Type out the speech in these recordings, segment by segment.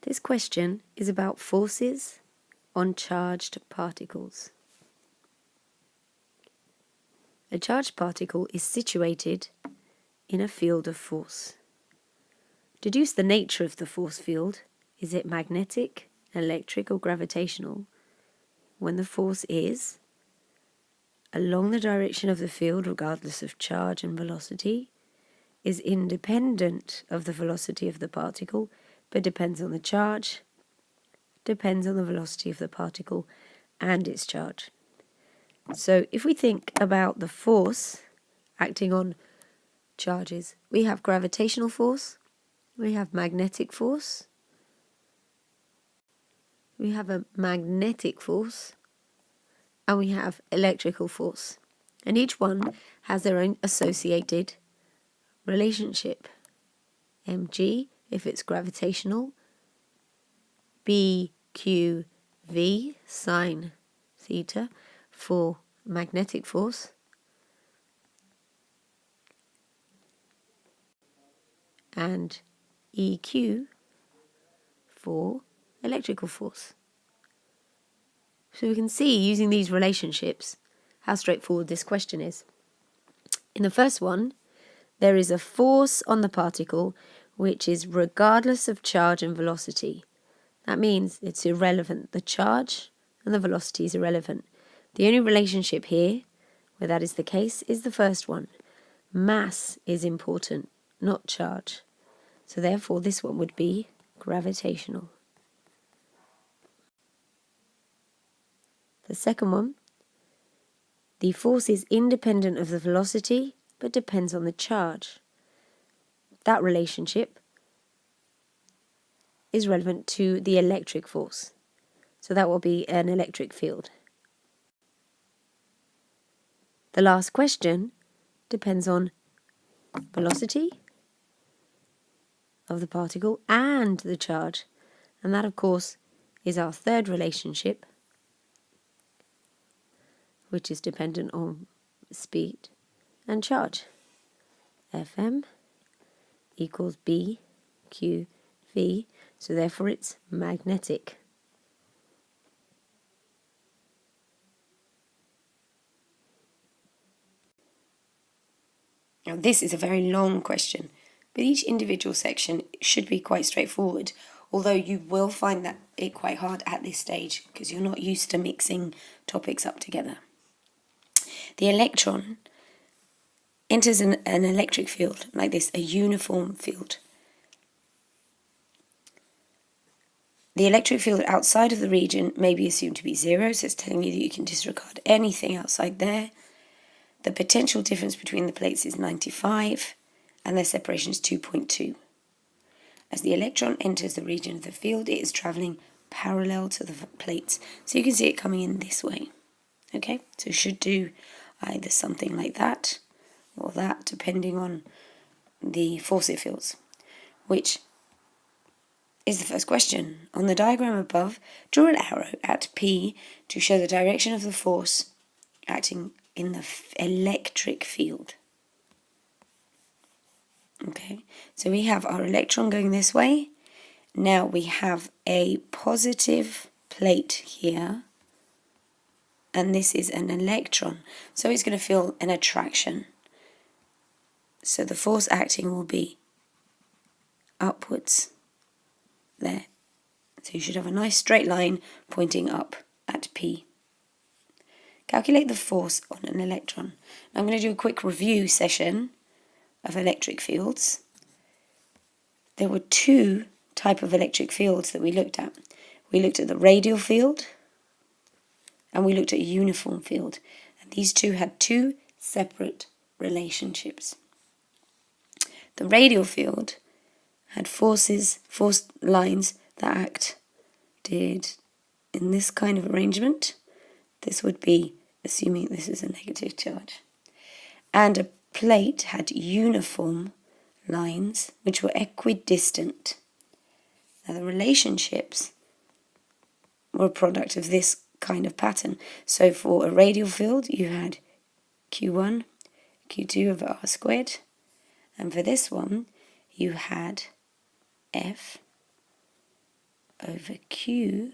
This question is about forces on charged particles. A charged particle is situated in a field of force. Deduce the nature of the force field. Is it magnetic, electric, or gravitational? When the force is along the direction of the field regardless of charge and velocity, is independent of the velocity of the particle, but depends on the charge, depends on the velocity of the particle and its charge. So if we think about the force acting on charges, we have gravitational force, we have magnetic force, we have a magnetic force, and we have electrical force. And each one has their own associated relationship. mg if it's gravitational, bqv sine theta for magnetic force, and eq for electrical force. So we can see, using these relationships, how straightforward this question is. In the first one, there is a force on the particle which is regardless of charge and velocity. That means it's irrelevant. The charge and the velocity is irrelevant. The only relationship here where that is the case is the first one. Mass is important, not charge. So therefore this one would be gravitational. The second one, the force is independent of the velocity but depends on the charge. That relationship is relevant to the electric force. So that will be an electric field. The last question depends on velocity of the particle and the charge. And that, of course, is our third relationship, which is dependent on speed and charge. Fm equals bqv, so therefore it's magnetic. Now this is a very long question, but each individual section should be quite straightforward, although you will find that it quite hard at this stage because you're not used to mixing topics up together. The electron enters an electric field like this, a uniform field. The electric field outside of the region may be assumed to be zero, so it's telling you that you can disregard anything outside there. The potential difference between the plates is 95, and their separation is 2.2. As the electron enters the region of the field, it is travelling parallel to the plates. So you can see it coming in this way. Okay, so you should do either something like that or that, depending on the force it feels, which is the first question. On the diagram above, draw an arrow at P to show the direction of the force acting in the electric field. Okay, so we have our electron going this way. Now we have a positive plate here, and this is an electron, so it's going to feel an attraction. So the force acting will be upwards there. So you should have a nice straight line pointing up at P. Calculate the force on an electron. Now I'm going to do a quick review session of electric fields. There were two types of electric fields that we looked at. We looked at the radial field and we looked at a uniform field. And these two had two separate relationships. The radial field had force lines that acted in this kind of arrangement. This would be, assuming this is a negative charge. And a plate had uniform lines which were equidistant. Now the relationships were a product of this kind of pattern. So for a radial field you had Q1, Q2 over R squared, and for this one you had F over Q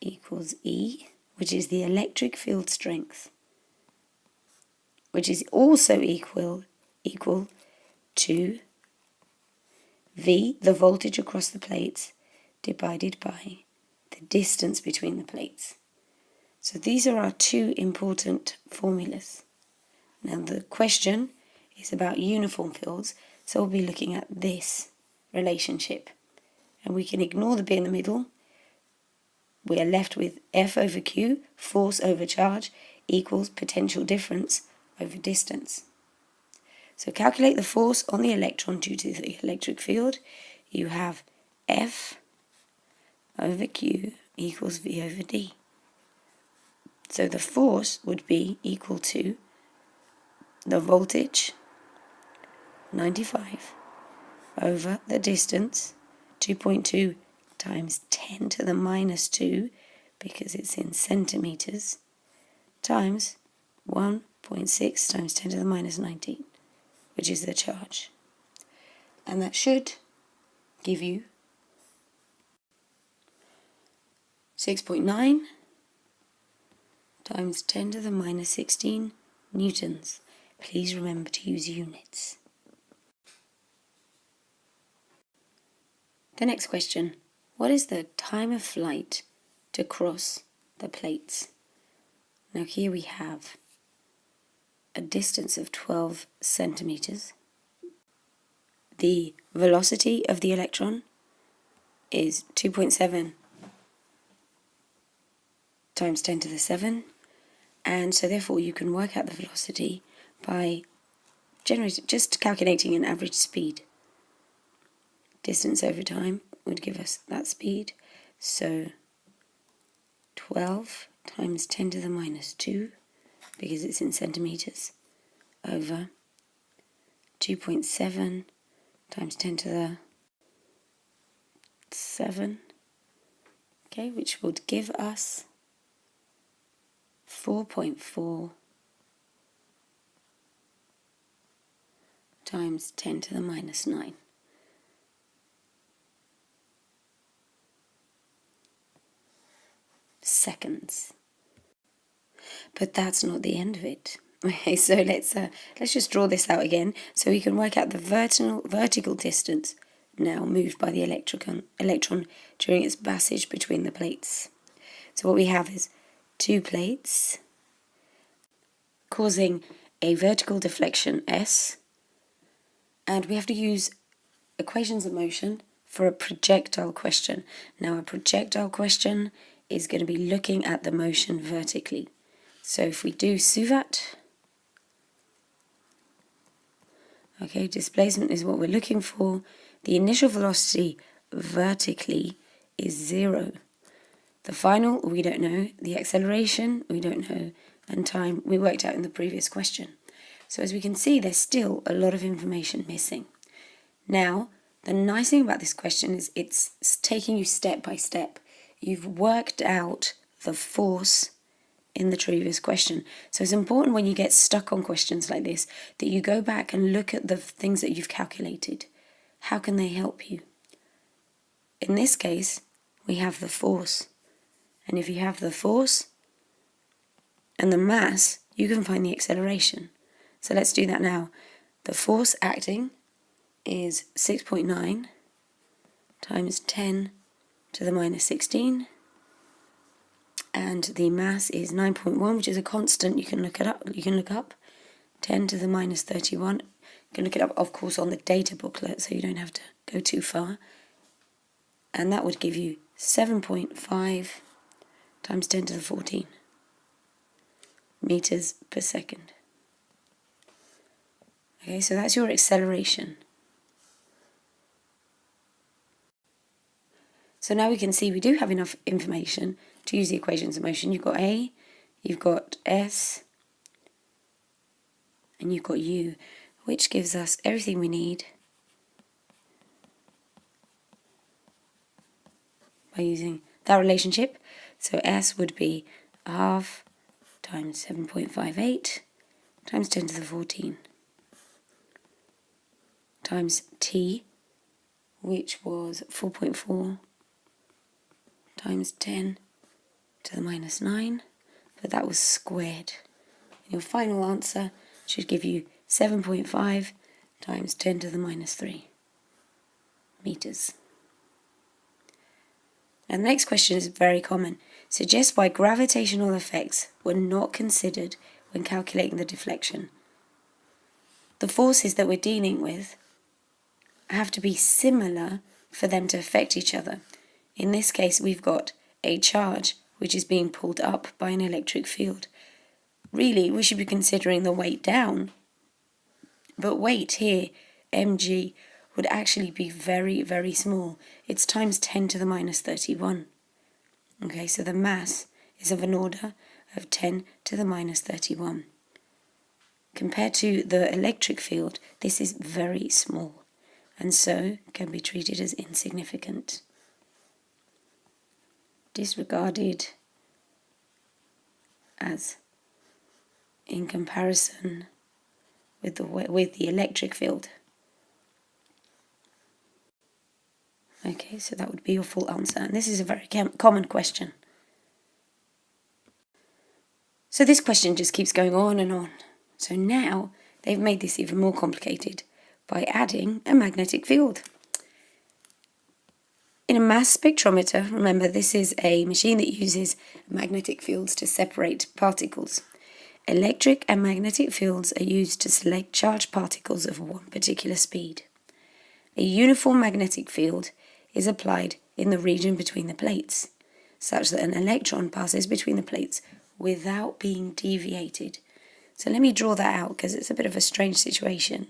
equals E, which is the electric field strength, which is also equal to V, the voltage across the plates, divided by the distance between the plates. So these are our two important formulas. Now the question is about uniform fields, so we'll be looking at this relationship. And we can ignore the B in the middle. We are left with F over Q, force over charge, equals potential difference over distance. So calculate the force on the electron due to the electric field. You have F over Q equals V over D. So the force would be equal to the voltage, 95, over the distance, 2.2 times 10 to the minus 2, because it's in centimeters, times 1.6 times 10 to the minus 19, which is the charge. And that should give you 6.9 times 10 to the minus 16 newtons. Please remember to use units. The next question, what is the time of flight to cross the plates? Now here we have a distance of 12 centimeters. The velocity of the electron is 2.7 times 10 to the 7, and so therefore you can work out the velocity by just calculating an average speed. Distance over time would give us that speed, so 12 times 10 to the minus 2, because it's in centimeters, over 2.7 times 10 to the 7, okay, which would give us 4.4 times 10 to the minus 9. Seconds. But that's not the end of it. Okay, so let's just draw this out again, so we can work out the vertical distance now moved by the electron during its passage between the plates. So what we have is two plates causing a vertical deflection S, and we have to use equations of motion for a projectile question. Now a projectile question is going to be looking at the motion vertically. So if we do SUVAT, okay, displacement is what we're looking for. The initial velocity vertically is 0. The final, we don't know. The acceleration, we don't know. And time, we worked out in the previous question. So as we can see, there's still a lot of information missing. Now, the nice thing about this question is it's taking you step by step. You've worked out the force in the previous question. So it's important when you get stuck on questions like this that you go back and look at the things that you've calculated. How can they help you? In this case, we have the force. And if you have the force and the mass, you can find the acceleration. So let's do that now. The force acting is 6.9 times 10 to the minus 16. And the mass is 9.1, which is a constant. You can look it up. You can look up 10 to the minus 31. You can look it up, of course, on the data booklet, so you don't have to go too far. And that would give you 7.5 times 10 to the 14 meters per second. Okay, so that's your acceleration. So now we can see we do have enough information to use the equations of motion. You've got A, you've got S, and you've got U, which gives us everything we need by using that relationship. So S would be half times 7.58 times 10 to the 14 times T, which was 4.4 times 10 to the minus 9, but that was squared. And your final answer should give you 7.5 times 10 to the minus 3 meters. And the next question is very common. Suggest why gravitational effects were not considered when calculating the deflection. The forces that we're dealing with have to be similar for them to affect each other. In this case, we've got a charge which is being pulled up by an electric field. Really, we should be considering the weight down. But weight here, mg, would actually be very, very small. It's times 10 to the minus 31. Okay, so the mass is of an order of 10 to the minus 31. Compared to the electric field, this is very small, and so can be treated as insignificant. Disregarded as in comparison with the electric field. Okay, so that would be your full answer. And this is a very common question. So this question just keeps going on and on. So now they've made this even more complicated by adding a magnetic field. In a mass spectrometer, remember this is a machine that uses magnetic fields to separate particles. Electric and magnetic fields are used to select charged particles of one particular speed. A uniform magnetic field is applied in the region between the plates, such that an electron passes between the plates without being deviated. So let me draw that out because it's a bit of a strange situation.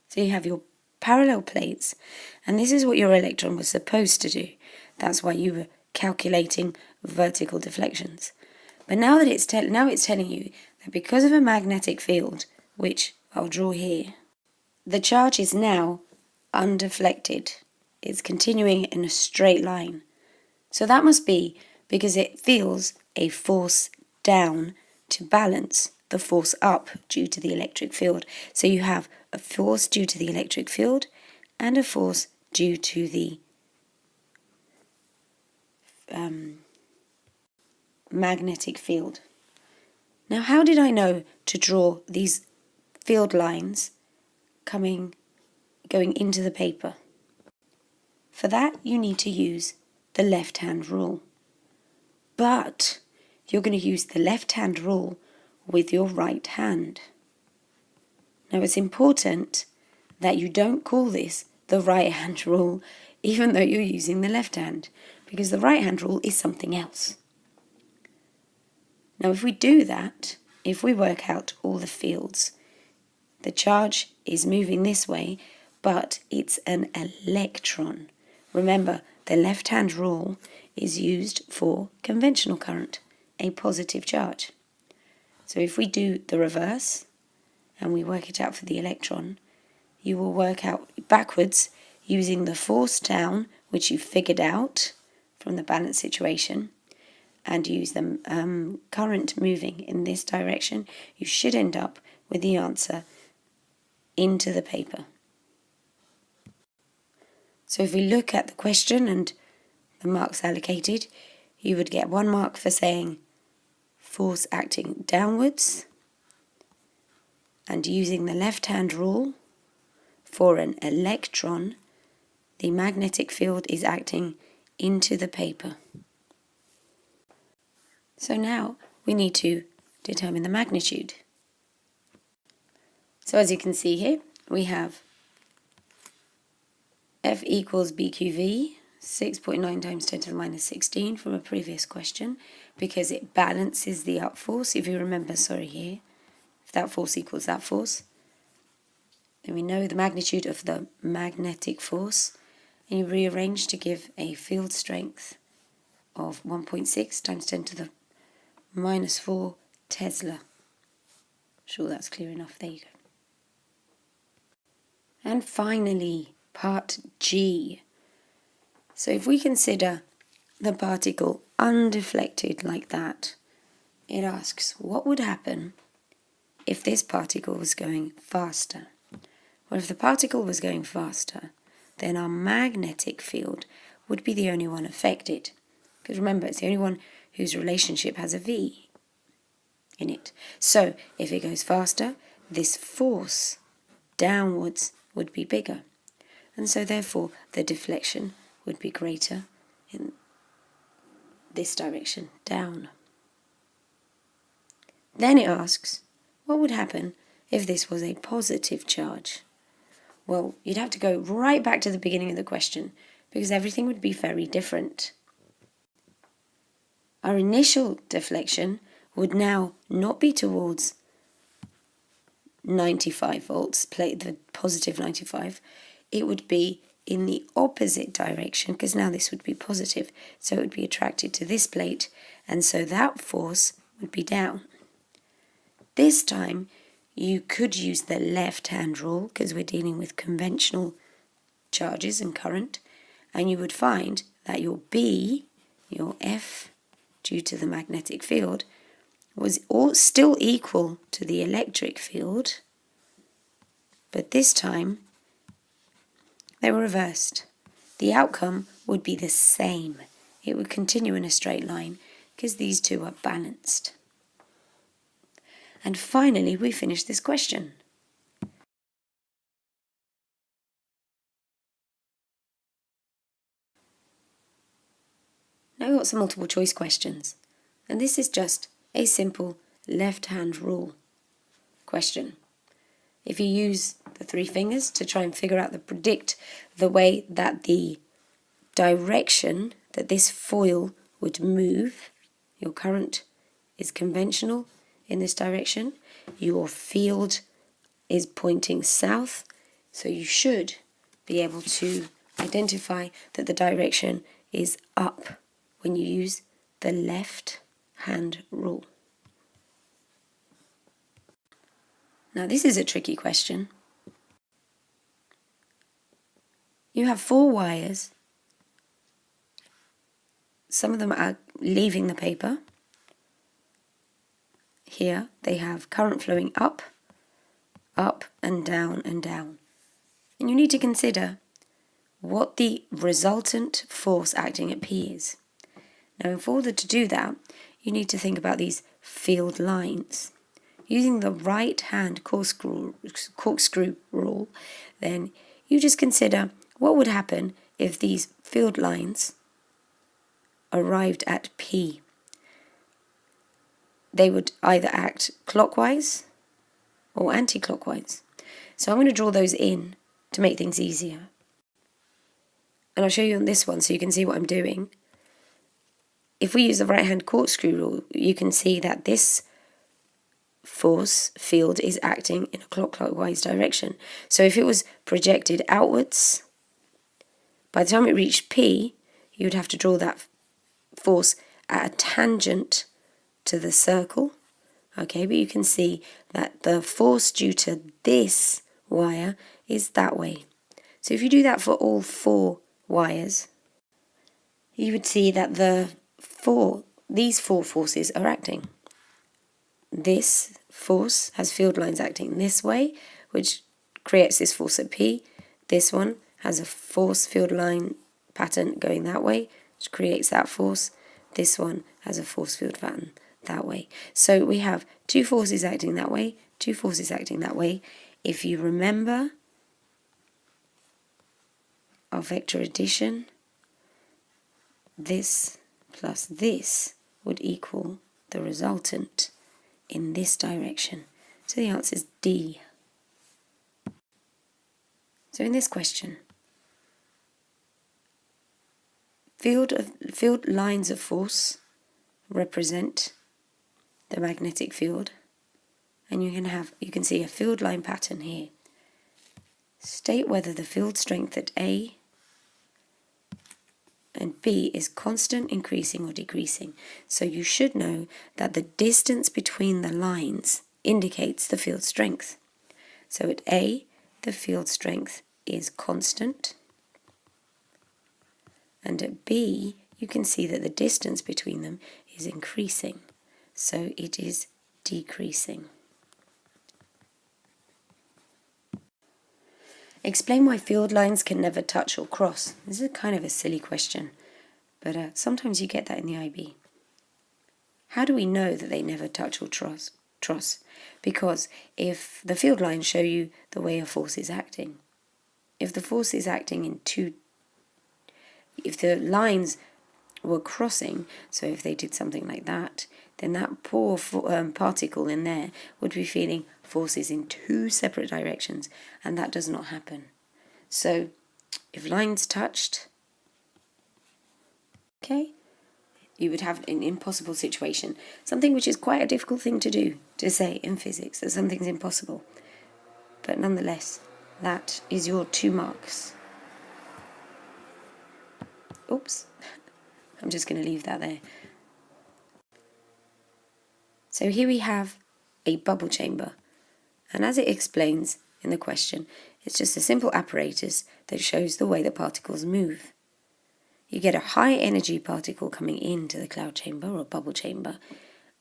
So you have your parallel plates, and this is what your electron was supposed to do. That's why you were calculating vertical deflections. But now that it's telling you that because of a magnetic field, which I'll draw here, the charge is now undeflected. It's continuing in a straight line. So that must be because it feels a force down to balance the force up due to the electric field. So you have a force due to the electric field and a force due to the magnetic field. Now, how did I know to draw these field lines going into the paper? For that, you need to use the left-hand rule. But you're going to use the left-hand rule with your right hand. Now, it's important that you don't call this the right-hand rule, even though you're using the left hand, because the right-hand rule is something else. Now, if we do that, if we work out all the fields, the charge is moving this way, but it's an electron. Remember, the left-hand rule is used for conventional current, a positive charge. So if we do the reverse and we work it out for the electron, you will work out backwards using the force down, which you figured out from the balance situation, and use the current moving in this direction. You should end up with the answer into the paper. So if we look at the question and the marks allocated, you would get 1 mark for saying force acting downwards, and using the left-hand rule for an electron, the magnetic field is acting into the paper. So now we need to determine the magnitude. So as you can see here, we have F equals BQV, 6.9 times 10 to the minus 16 from a previous question, because it balances the up force. If you remember, here, if that force equals that force, then we know the magnitude of the magnetic force, and you rearrange to give a field strength of 1.6 times 10 to the minus 4 Tesla. Sure, that's clear enough. There you go. And finally, part G. So if we consider the particle undeflected like that, it asks what would happen if this particle was going faster. Well, if the particle was going faster, then our magnetic field would be the only one affected. Because remember, it's the only one whose relationship has a V in it. So, if it goes faster, this force downwards would be bigger. And so, therefore, the deflection would be greater in this direction, down. Then it asks, what would happen if this was a positive charge? Well, you'd have to go right back to the beginning of the question, because everything would be very different. Our initial deflection would now not be towards 95 volts, the positive 95. It would be in the opposite direction, because now this would be positive. So it would be attracted to this plate, and so that force would be down. This time, you could use the left-hand rule, because we're dealing with conventional charges and current, and you would find that your B, your F, due to the magnetic field, was still equal to the electric field, but this time they were reversed. The outcome would be the same. It would continue in a straight line because these two are balanced. And finally, we finish this question. Now we've got some multiple choice questions, and this is just a simple left-hand rule question. If you use the three fingers to try and figure out predict the way that the direction that this foil would move, your current is conventional in this direction, your field is pointing south, so you should be able to identify that the direction is up when you use the left-hand rule. Now this is a tricky question. You have 4 wires. Some of them are leaving the paper. Here they have current flowing up, up and down and down. And you need to consider what the resultant force acting at P is. Now in order to do that, you need to think about these field lines. Using the right-hand corkscrew rule, then you just consider what would happen if these field lines arrived at P. They would either act clockwise or anti-clockwise. So I'm going to draw those in to make things easier. And I'll show you on this one so you can see what I'm doing. If we use the right-hand corkscrew rule, you can see that this force field is acting in a clockwise direction. So if it was projected outwards, by the time it reached P, you would have to draw that force at a tangent to the circle. Okay, but you can see that the force due to this wire is that way. So if you do that for all 4 wires, you would see that these 4 forces are acting. This force has field lines acting this way, which creates this force at P. This one has a force field line pattern going that way, which creates that force. This one has a force field pattern that way. So we have 2 forces acting that way, 2 forces acting that way. If you remember our vector addition, this plus this would equal the resultant in this direction. So the answer is D. So in this question, field lines of force represent the magnetic field, and you can see a field line pattern here. State whether the field strength at A and B is constant, increasing or decreasing. So you should know that the distance between the lines indicates the field strength. So at A, the field strength is constant, and at B, you can see that the distance between them is increasing. So it is decreasing. Explain why field lines can never touch or cross. This is kind of a silly question, but sometimes you get that in the IB. How do we know that they never touch or cross? Because if the field lines show you the way a force is acting, if the force is acting if the lines were crossing, so if they did something like that, then that poor particle in there would be feeling forces in two separate directions, and that does not happen. So if lines touched, okay, you would have an impossible situation, something which is quite a difficult thing to do, to say in physics, that something's impossible. But nonetheless, that is your 2 marks. Oops, I'm just going to leave that there. So here we have a bubble chamber, and as it explains in the question, it's just a simple apparatus that shows the way the particles move. You get a high energy particle coming into the cloud chamber or bubble chamber,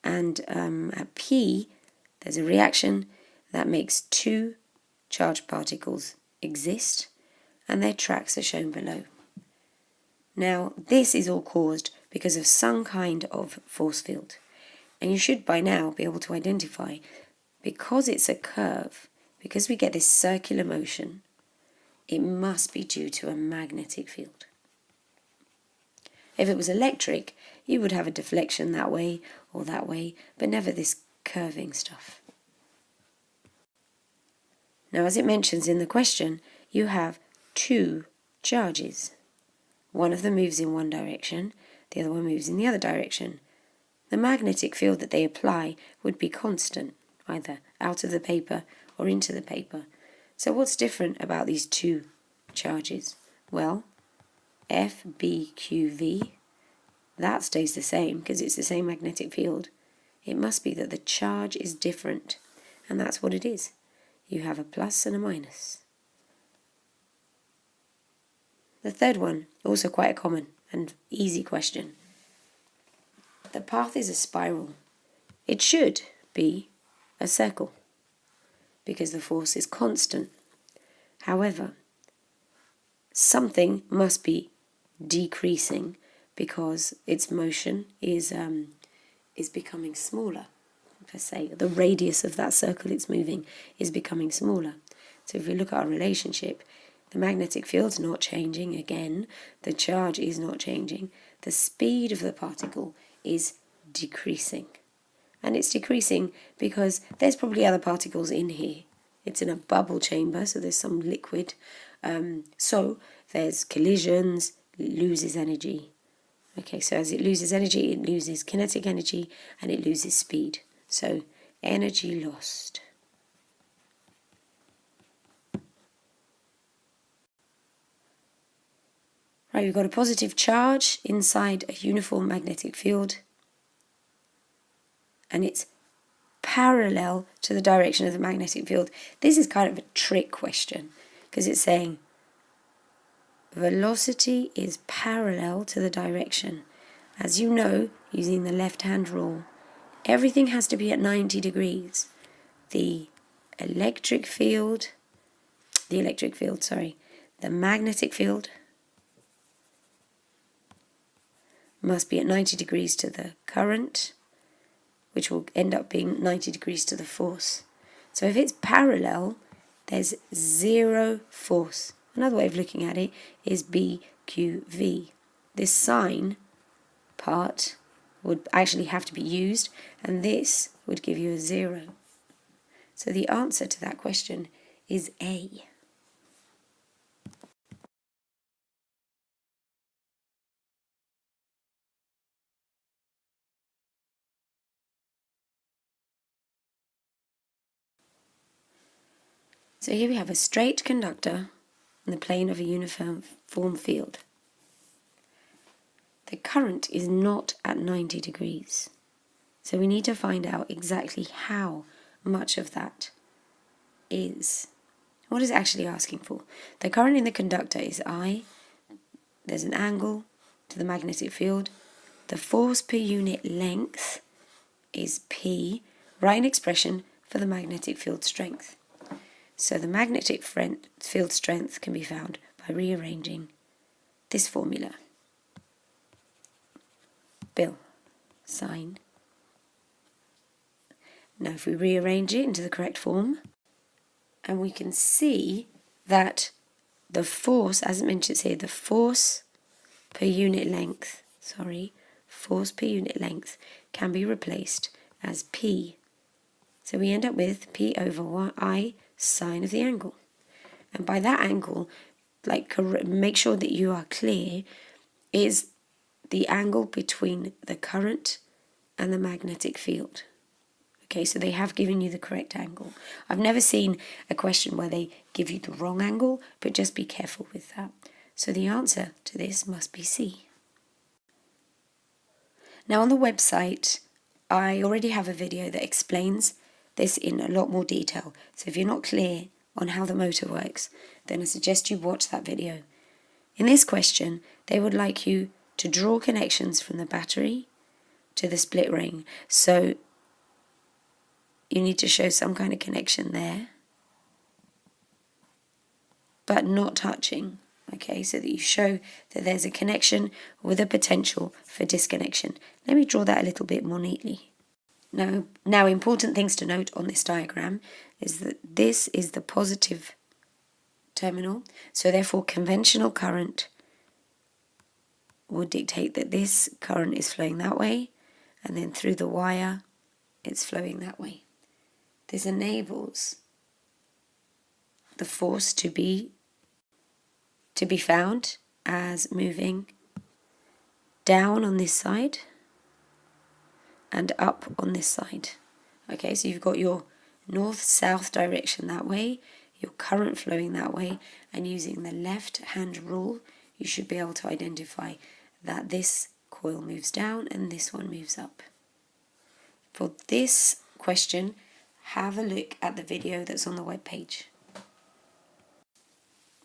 and at P there's a reaction that makes 2 charged particles exist, and their tracks are shown below. Now this is all caused because of some kind of force field, and you should by now be able to identify, because it's a curve, because we get this circular motion, it must be due to a magnetic field. If it was electric, you would have a deflection that way or that way, but never this curving stuff. Now, as it mentions in the question, you have 2 charges. One of them moves in one direction, the other one moves in the other direction. The magnetic field that they apply would be constant, either out of the paper or into the paper. So what's different about these 2 charges? Well, FBQV, that stays the same because it's the same magnetic field. It must be that the charge is different, and that's what it is. You have a plus and a minus. The third one, also quite a common and easy question. The path is a spiral. It should be a circle because the force is constant. However, something must be decreasing because its motion is becoming smaller, per se. The radius of that circle it's moving is becoming smaller. So if we look at our relationship, the magnetic field's not changing again, the charge is not changing, the speed of the particle is decreasing. And it's decreasing because there's probably other particles in here. It's in a bubble chamber, so there's some liquid. So there's collisions, it loses energy. Okay, so as it loses energy, it loses kinetic energy and it loses speed. So energy lost. Right, we've got a positive charge inside a uniform magnetic field, and it's parallel to the direction of the magnetic field. This is kind of a trick question because it's saying velocity is parallel to the direction. As you know, using the left-hand rule, everything has to be at 90 degrees. The magnetic field must be at 90 degrees to the current, which will end up being 90 degrees to the force. So if it's parallel, there's 0 force. Another way of looking at it is BQV. This sign part would actually have to be used, and this would give you a 0. So the answer to that question is A. So here we have a straight conductor in the plane of a uniform field. The current is not at 90 degrees. So we need to find out exactly how much of that is. What is it actually asking for? The current in the conductor is I. There's an angle to the magnetic field. The force per unit length is P. Write an expression for the magnetic field strength. So the magnetic field strength can be found by rearranging this formula. Bill, sine. Now if we rearrange it into the correct form, and we can see that the force, as it mentions here, the force per unit length, force per unit length can be replaced as P. So we end up with P over I sine of the angle. And by that angle, make sure that you are clear, is the angle between the current and the magnetic field. Okay, so they have given you the correct angle. I've never seen a question where they give you the wrong angle, but just be careful with that. So the answer to this must be C. Now on the website, I already have a video that explains this in a lot more detail. So if you're not clear on how the motor works, then I suggest you watch that video. In this question, they would like you to draw connections from the battery to the split ring. So you need to show some kind of connection there, but not touching. Okay, so that you show that there's a connection with a potential for disconnection. Let me draw that a little bit more neatly. Now important things to note on this diagram is that this is the positive terminal, so therefore conventional current would dictate that this current is flowing that way, and then through the wire it's flowing that way. This enables the force to be found as moving down on this side and up on this side. Okay, so you've got your north-south direction that way, your current flowing that way, and using the left-hand rule, you should be able to identify that this coil moves down and this one moves up. For this question, have a look at the video that's on the web page.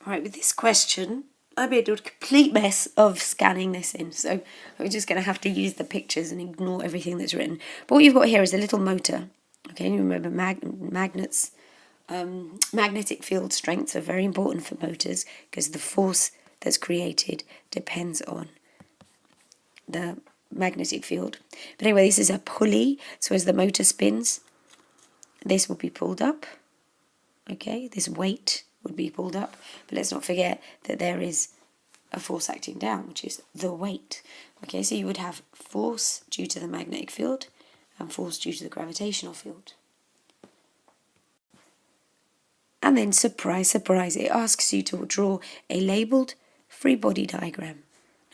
Alright, with this question, I made a complete mess of scanning this in, so I'm just going to have to use the pictures and ignore everything that's written. But what you've got here is a little motor. Okay, and you remember magnets, magnetic field strengths are very important for motors because the force that's created depends on the magnetic field. But anyway, this is a pulley, so as the motor spins, this will be pulled up. Okay, this weight would be pulled up, but let's not forget that there is a force acting down, which is the weight. Okay, so you would have force due to the magnetic field and force due to the gravitational field. And then, surprise, surprise, it asks you to draw a labelled free body diagram.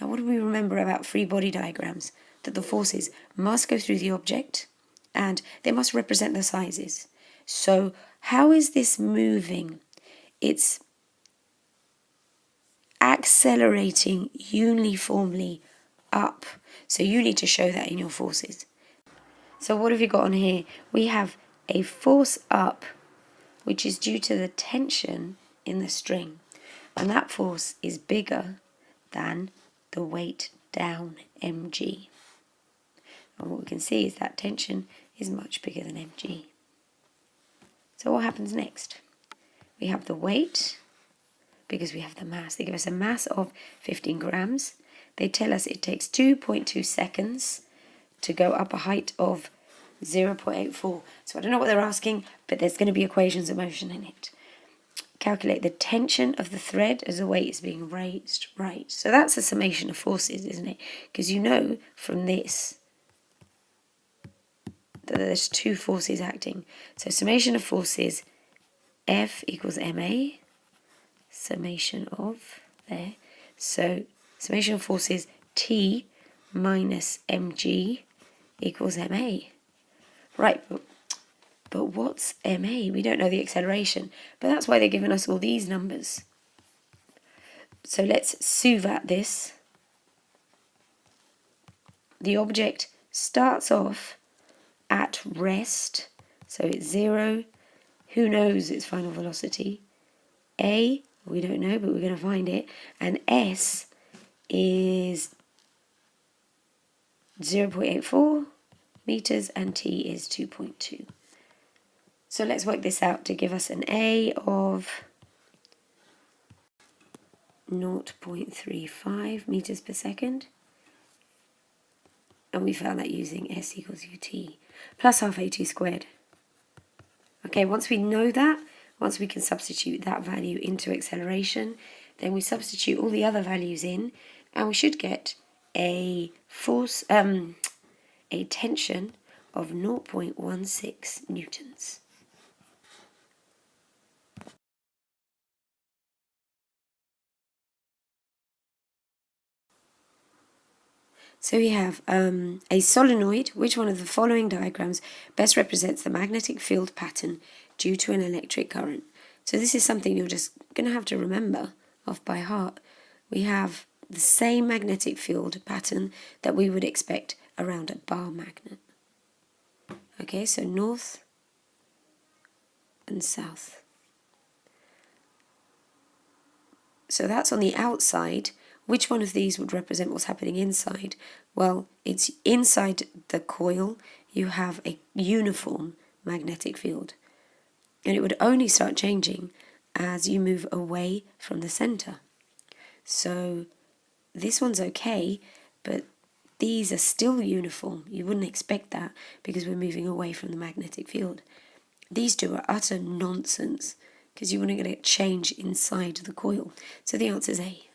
Now, what do we remember about free body diagrams? That the forces must go through the object and they must represent the sizes. So, how is this moving? It's accelerating uniformly up. So you need to show that in your forces. So what have you got on here? We have a force up, which is due to the tension in the string. And that force is bigger than the weight down, mg. And what we can see is that tension is much bigger than mg. So what happens next? We have the weight, because we have the mass. They give us a mass of 15 grams. They tell us it takes 2.2 seconds to go up a height of 0.84. So I don't know what they're asking, but there's going to be equations of motion in it. Calculate the tension of the thread as the weight is being raised. Right, so that's a summation of forces, isn't it? Because you know from this that there's two forces acting. So summation of forces, F equals ma, summation of there. So summation of forces T minus mg equals ma. Right, but what's ma? We don't know the acceleration, but that's why they're giving us all these numbers. So let's suvat this. The object starts off at rest, so it's 0. Who knows its final velocity? A, we don't know, but we're going to find it. And S is 0.84 meters and T is 2.2. So let's work this out to give us an A of 0.35 meters per second. And we found that using S equals UT plus half AT squared. Okay, once we know that, once we can substitute that value into acceleration, then we substitute all the other values in, and we should get a force, a tension of 0.16 newtons. So we have a solenoid. Which one of the following diagrams best represents the magnetic field pattern due to an electric current? So this is something you're just going to have to remember off by heart. We have the same magnetic field pattern that we would expect around a bar magnet. Okay, so north and south. So that's on the outside. Which one of these would represent what's happening inside? Well, it's inside the coil, you have a uniform magnetic field. And it would only start changing as you move away from the center. So this one's okay, but these are still uniform. You wouldn't expect that because we're moving away from the magnetic field. These two are utter nonsense because you wouldn't get a change inside the coil. So the answer is A.